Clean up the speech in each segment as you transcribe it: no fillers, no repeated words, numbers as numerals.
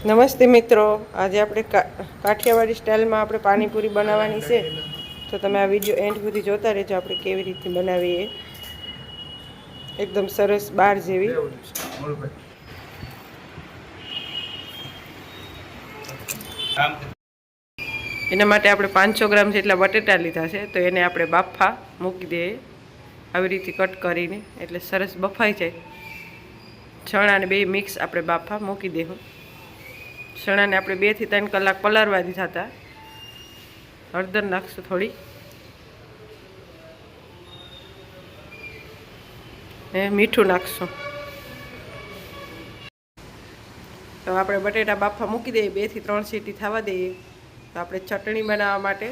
નમસ્તે મિત્રો, આજે આપણે કાઠિયાવાડી સ્ટાઇલમાં આપણે પાણીપુરી બનાવવાની છે. તો તમે આ વિડીયો એન્ડ સુધી જોતા રહેજો. આપણે કેવી રીતે બનાવીએ, એકદમ સરસ બાર જેવી. એના માટે આપણે 500 ગ્રામ જેટલા બટેટા લીધા છે. તો એને આપણે બાફા મૂકી દઈએ આવી રીતે કટ કરીને, એટલે સરસ બફાઈ જાય. ચણાને બે મિક્સ આપણે બાફા મૂકી દઈશું. ચણાને આપણે 2 થી 3 કલાક પલાળવા દીધા હતા. હળદર નાખશું થોડી, મીઠું નાખશું. તો આપણે બટેટા બાફા મૂકી દઈએ, 2 થી 3 સીટી થવા દઈએ. તો આપણે ચટણી બનાવવા માટે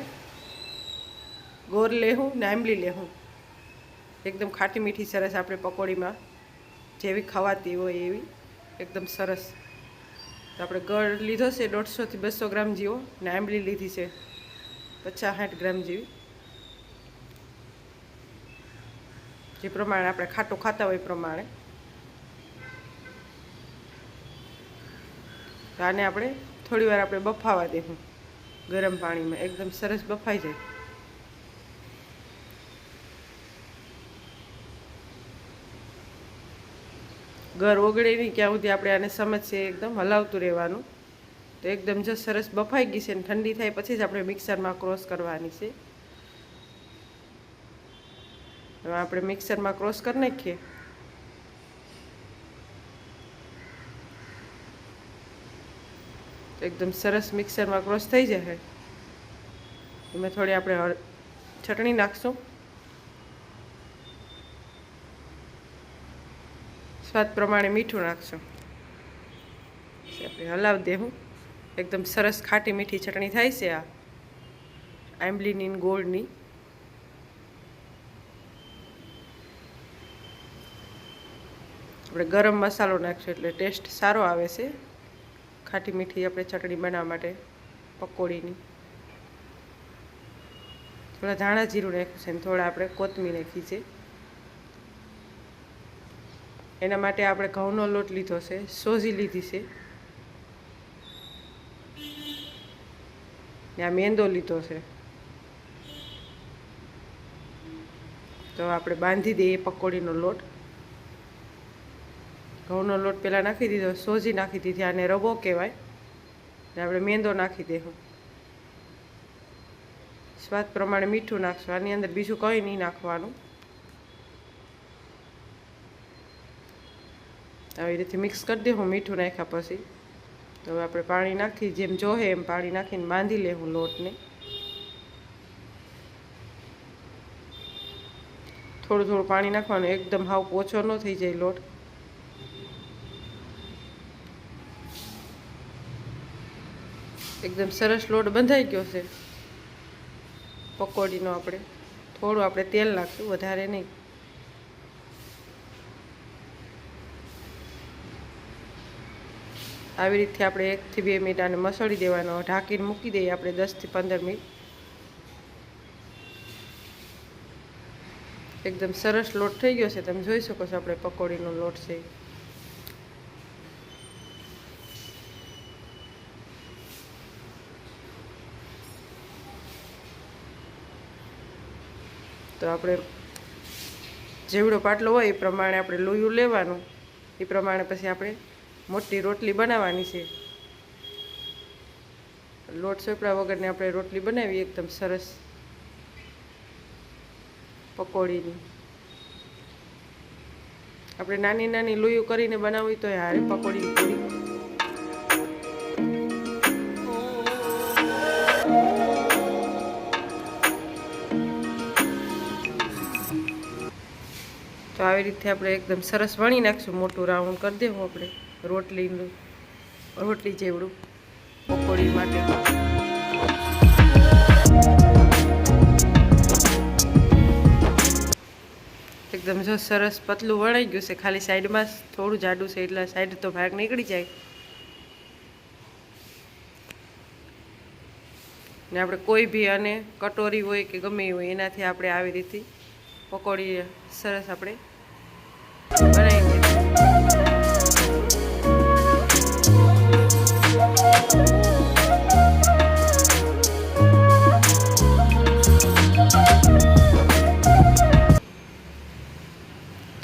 ગોળ લેવું ને આંબલી લેવું, એકદમ ખાટી મીઠી સરસ. આપણે પકોડીમાં જેવી ખવાતી હોય એવી એકદમ સરસ. તો આપણે ગોળ લીધો છે 150 થી 200 ગ્રામ જેવો, ને આંબલી લીધી છે 50-60 ગ્રામ જેવી. જે પ્રમાણે આપણે ખાટું ખાતા હોય એ પ્રમાણે. તો આને આપણે થોડી વાર આપણે બફાવા દેવું ગરમ પાણીમાં, એકદમ સરસ બફાઈ જાય. ઘર ઓગળે નહીં ક્યાં સુધી આપણે આને સમજશે, એકદમ હલાવતું રહેવાનું. તો એકદમ જો સરસ બફાઈ ગઈ છે, ને ઠંડી થાય પછી જ આપણે મિક્સરમાં ક્રોસ કરવાની છે. હવે આપણે મિક્સરમાં ક્રોસ કરી નાખીએ. તો એકદમ સરસ મિક્સરમાં ક્રોસ થઈ જશે. એમાં થોડી આપણે ચટણી નાખશું, સ્વાદ પ્રમાણે મીઠું નાખશું. આપણે હલાવી દેવું. એકદમ સરસ ખાટી મીઠી ચટણી થાય છે આ આંબલીની ગોળની. આપણે ગરમ મસાલો નાખશું એટલે ટેસ્ટ સારો આવે છે. ખાટી મીઠી આપણે ચટણી બનાવવા માટે પકોડીની. થોડા ધાણા જીરું નાખ્યું છે, ને થોડા આપણે કોથમીર નાખી છે. એના માટે આપણે ઘઉંનો લોટ લીધો છે, સોજી લીધી છે, ને આ મેંદો લીધો છે. તો આપણે બાંધી દઈએ પકોડીનો લોટ. ઘઉંનો લોટ પહેલાં નાખી દીધો, સોજી નાખી દીધી, આને રવો કહેવાય. ને આપણે મેંદો નાખી દઈશું. સ્વાદ પ્રમાણે મીઠું નાખશું. આની અંદર બીજું કંઈ નહીં નાખવાનું. આવી રીતે મિક્સ કરી દઈશું મીઠું નાખ્યા પછી. તો હવે આપણે પાણી નાખી, જેમ જોહે એમ પાણી નાખીને બાંધી લેવું લોટને. થોડું થોડું પાણી નાખવાનું, એકદમ હાવ પોચો ન થઈ જાય લોટ. એકદમ સરસ લોટ બંધાઈ ગયો છે પકોડીનો. આપણે થોડું આપણે તેલ નાખશું, વધારે નહીં. આવી રીતે આપણે 1 થી 2 મિનિટ આને મસળી દેવાનો. ઢાંકીને મૂકી દઈએ આપણે 10 થી 15 મિનિટ. એકદમ સરસ લોટ થઈ ગયો છે, તમે જોઈ શકો છો. આપણે પકોડીનો લોટ છે. તો આપણે જેવડો પાટલો હોય એ પ્રમાણે આપણે લોયું લેવાનું. એ પ્રમાણે પછી આપણે મોટી રોટલી બનાવવાની છે. લોટ સોપડા વગરની આપણે રોટલી બનાવી એકદમ સરસ પકોડીની. આપણે નાની નાની લોયું કરીને બનાવવી તો હારે પકોડી પૂરી. તો આવી રીતે આપણે એકદમ સરસ વણી નાખશું. મોટું રાઉન્ડ કરી દેવું આપણે રોટલી જેવડું પકોડી માટે. એકદમ જો સરસ પતલું વણાઈ ગયું છે. ખાલી સાઈડમાં થોડું જાડું છે એટલે સાઈડ તો ભાગ નીકળી જાય. ને આપણે કોઈ બી અને કટોરી હોય કે ગમે હોય એનાથી આપણે આવી રીતે પકોડી સરસ આપણે બનાવી દઈએ.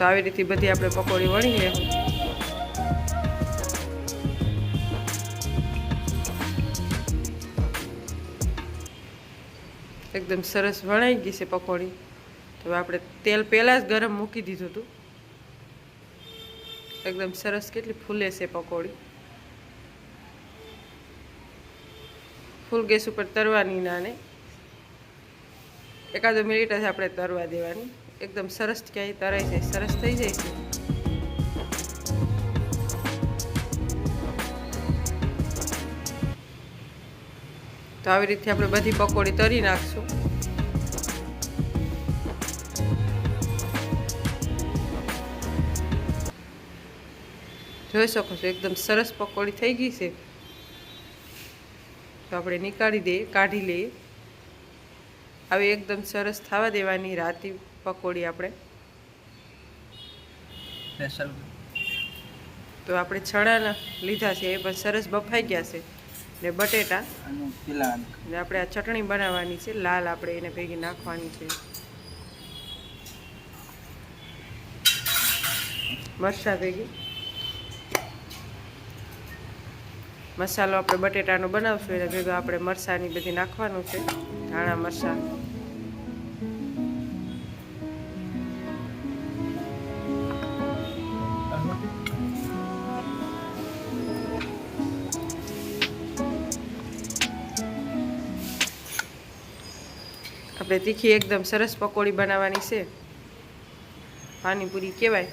આવી રીતે બધી આપણે પકોડી વણી લેવું. એકદમ સરસ વણાઈ ગઈ છે પકોડી. તો આપણે તેલ પહેલાં જ ગરમ મૂકી દીધું હતું. એકદમ સરસ કેટલી ફૂલે છે પકોડી. ફૂલ ગેસ ઉપર તરવાની નાને, એકાદો મિનિટ જ આપણે તરવા દેવાની. એકદમ સરસ ક્યાંય તરાઈ જાય, સરસ થઈ જાય છે. તો આવી રીતે આપણે બધી પકોડી તરી નાખશું. જોઈ શકો છો એકદમ સરસ પકોડી થઈ ગઈ છે. તો આપણે નીકાળી દઈએ, કાઢી લઈએ. આવી એકદમ સરસ થવા દેવાની રાતી પકોડી આપણે. તો આપણે ચણા લીધા છે એ પણ સરસ બફાઈ ગયા છે, ને બટેટા ને આપણે આ ચટણી બનાવવાની છે લાલ, આપણે એને ભેગી નાખવાની છે. મરચાં ભેગી મસાલો આપણે બટેટાનો બનાવશું, એને ભેગો આપણે મરચાંની બધી નાખવાનું છે, ધાણા મરચાં. આપણે તીખી એકદમ સરસ પકોડી બનાવવાની છે, પાણીપુરી કહેવાય.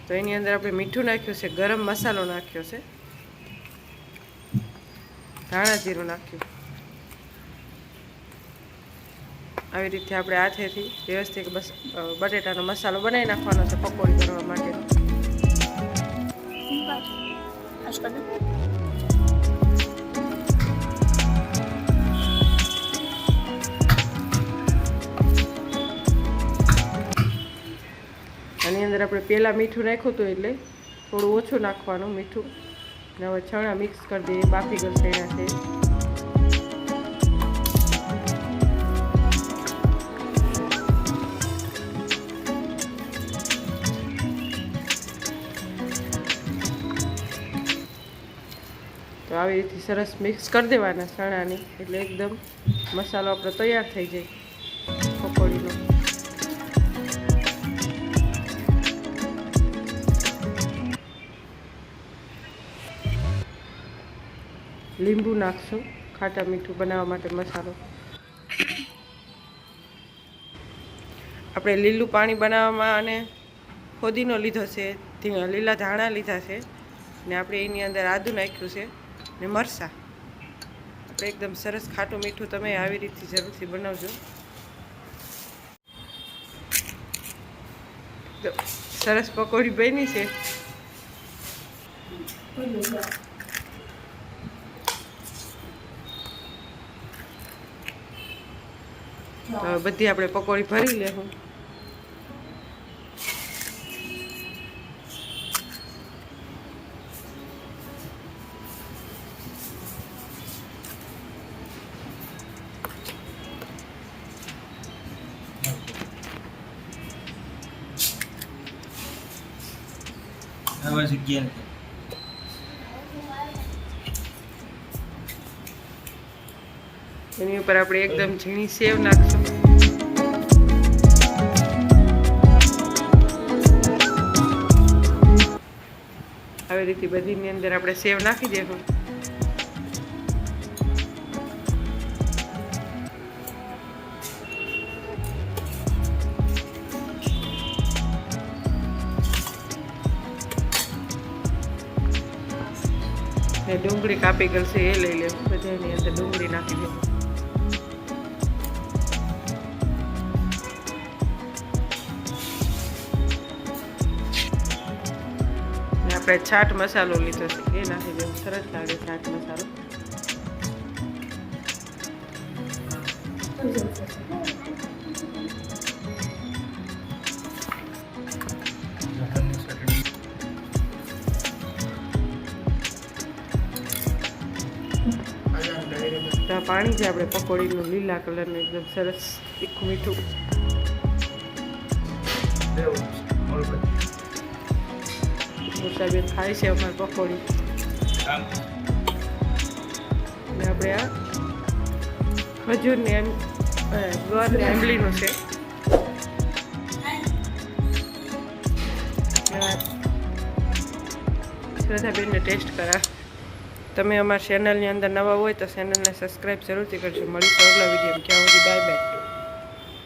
તો એની અંદર આપણે મીઠું નાખ્યું છે, ગરમ મસાલો નાખ્યો છે, ધાણા જીરું નાખ્યું. આવી રીતે આપણે હાથેથી વ્યવસ્થિત બસ બટેટાનો મસાલો બનાવી નાખવાનો છે પકોડી કરવા માટે. આની અંદર આપણે પહેલાં મીઠું નાખ્યું હતું એટલે થોડું ઓછું નાખવાનું મીઠું. ને હવે ચણા મિક્સ કરી દઈએ, બાફી ગયેલા છે. તો આવી રીતે સરસ મિક્સ કરી દેવાના ચણાને, એટલે એકદમ મસાલો આપણો તૈયાર થઈ જાય પકોડીનો. લીંબુ નાખશું ખાટા મીઠું બનાવવા માટે મસાલો. આપણે લીલું પાણી બનાવવામાં અને ફોદીનો લીધો છે, લીલા ધાણા લીધા છે, ને આપણે એની અંદર આદું નાખ્યું છે ને મરચાં. આપણે એકદમ સરસ ખાટું મીઠું તમે આવી રીતે જરૂરથી બનાવજો. સરસ પકોડી બની છે. તો બધી આપણે પકોડી ભરી લેવું. એની ઉપર આપણે એકદમ ઝીણી સેવ નાખશું. આવી રીતે બધીની અંદર આપણે સેવ નાખી દેવું. ને ડુંગળી કાપી ગયેલ છે એ લઈ લેવું, બધાની અંદર ડુંગળી નાખી દેવું. આપણે છાટ મસાલો લીધો છે એ નાખી દેવો, સરસ લાગે છાટ મસાલો. તો આ પાણી છે આપણે પકોડીનું લીલા કલરનું એકદમ સરસ તીખું મીઠું. મુસાબેન ખાય છે અમારી પકોડી. અને આપણે આ ખજૂરને ગોળ ને આંબલીનું છે. શ્રદ્ધાબેનને ટેસ્ટ કરા. તમે અમારા ચેનલની અંદર નવા હોય તો ચેનલને સબસ્ક્રાઈબ જરૂરથી કરજો. મળીશું આગલા વિડીયોમાં. ક્યાં સુધી બાય બાય.